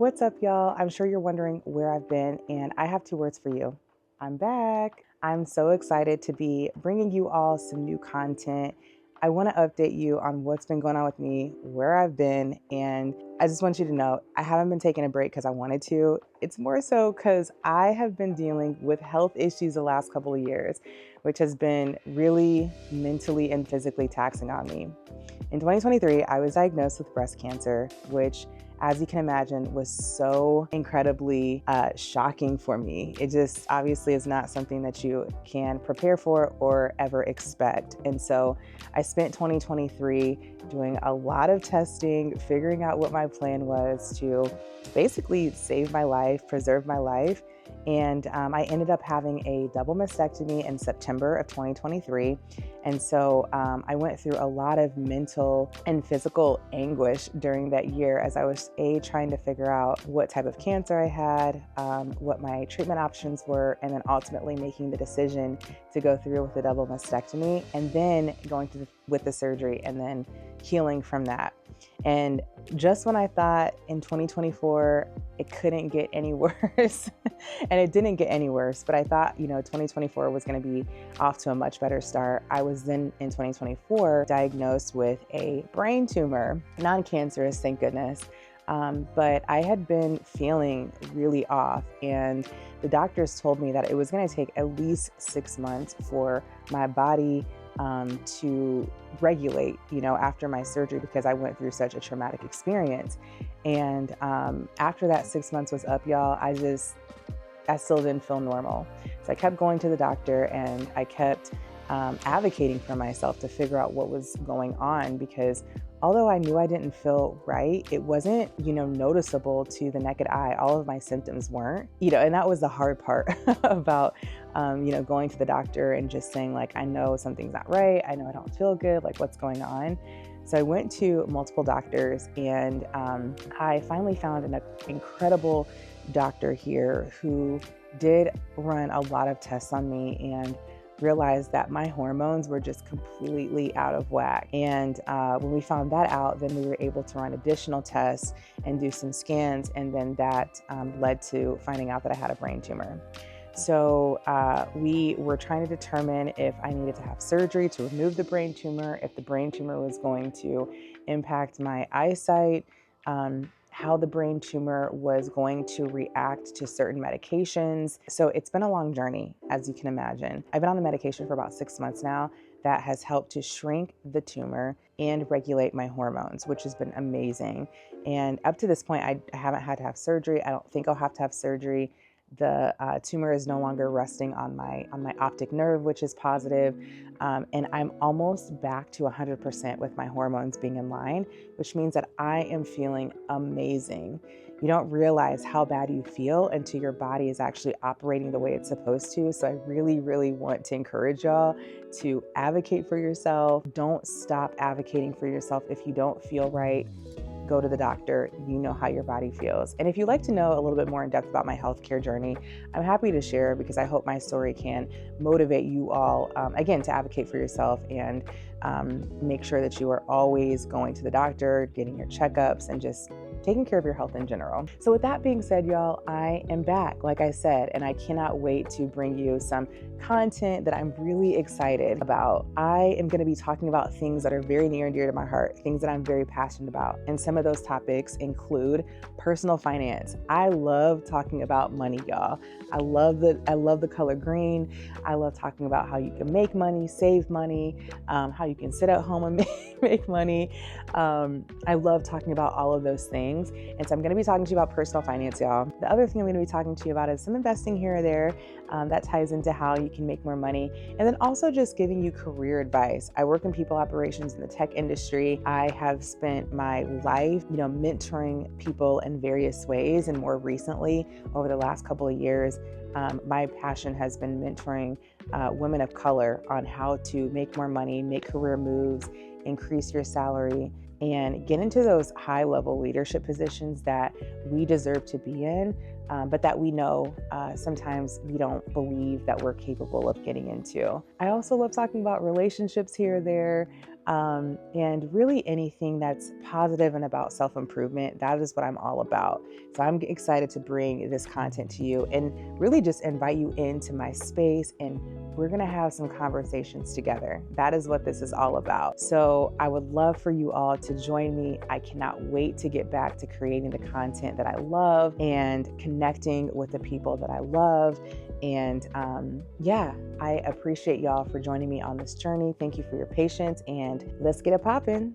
What's up, y'all? I'm sure you're wondering where I've been, and I have two words for you. I'm back. I'm so excited to be bringing you all some new content. I want to update you on what's been going on with me, where I've been, and I just want you to know I haven't been taking a break because I wanted to. It's more so because I have been dealing with health issues the last couple of years, which has been really mentally and physically taxing on me. In 2023, I was diagnosed with breast cancer, which, as you can imagine, was so incredibly shocking for me. It just obviously is not something that you can prepare for or ever expect. And so I spent 2023 doing a lot of testing, figuring out what my plan was to basically save my life, preserve my life. And I ended up having a double mastectomy in September of 2023. And so I went through a lot of mental and physical anguish during that year as I was trying to figure out what type of cancer I had, what my treatment options were, and then ultimately making the decision to go through with the double mastectomy and then going through with the surgery and then healing from that. And just when I thought in 2024, it couldn't get any worse, and it didn't get any worse, but I thought, 2024 was going to be off to a much better start. I was then in 2024 diagnosed with a brain tumor, non-cancerous, thank goodness. But I had been feeling really off, and the doctors told me that it was going to take at least 6 months for my body to regulate, after my surgery, because I went through such a traumatic experience. And after that 6 months was up, y'all, I still didn't feel normal. So I kept going to the doctor, and I kept advocating for myself to figure out what was going on, because although I knew I didn't feel right, it wasn't, noticeable to the naked eye. All of my symptoms weren't, and that was the hard part about, going to the doctor and just saying, like, I know something's not right. I know I don't feel good. Like, what's going on? So I went to multiple doctors, and I finally found an incredible doctor here who did run a lot of tests on me and realized that my hormones were just completely out of whack. And when we found that out, then we were able to run additional tests and do some scans. And then that led to finding out that I had a brain tumor. So we were trying to determine if I needed to have surgery to remove the brain tumor, if the brain tumor was going to impact my eyesight, how the brain tumor was going to react to certain medications. So it's been a long journey, as you can imagine. I've been on the medication for about 6 months now. That has helped to shrink the tumor and regulate my hormones, which has been amazing. And up to this point, I haven't had to have surgery. I don't think I'll have to have surgery. The tumor is no longer resting on my optic nerve, which is positive. And I'm almost back to 100% with my hormones being in line, which means that I am feeling amazing. You don't realize how bad you feel until your body is actually operating the way it's supposed to. So I really, really want to encourage y'all to advocate for yourself. Don't stop advocating for yourself if you don't feel right. Go to the doctor. You know how your body feels. And if you'd like to know a little bit more in depth about my healthcare journey, I'm happy to share, because I hope my story can motivate you all, again, to advocate for yourself and make sure that you are always going to the doctor, getting your checkups, and just taking care of your health in general. So with that being said, y'all, I am back, like I said, and I cannot wait to bring you some content that I'm really excited about. I am going to be talking about things that are very near and dear to my heart, things that I'm very passionate about. And some of those topics include personal finance. I love talking about money, y'all. I love the color green. I love talking about how you can make money, save money, how you can sit at home and make money. I love talking about all of those things. And so I'm going to be talking to you about personal finance, y'all. The other thing I'm going to be talking to you about is some investing here or there that ties into how you can make more money. And then also just giving you career advice. I work in people operations in the tech industry. I have spent my life, mentoring people in various ways. And more recently, over the last couple of years, my passion has been mentoring women of color on how to make more money, make career moves, increase your salary, and get into those high-level leadership positions that we deserve to be in, but that we know sometimes we don't believe that we're capable of getting into. I also love talking about relationships here or there, and really anything that's positive and about self-improvement. That is what I'm all about. So I'm excited to bring this content to you and really just invite you into my space, and we're going to have some conversations together. That is what this is all about. So I would love for you all to join me. I cannot wait to get back to creating the content that I love and connecting with the people that I love. And I appreciate y'all for joining me on this journey. Thank you for your patience, and let's get it popping.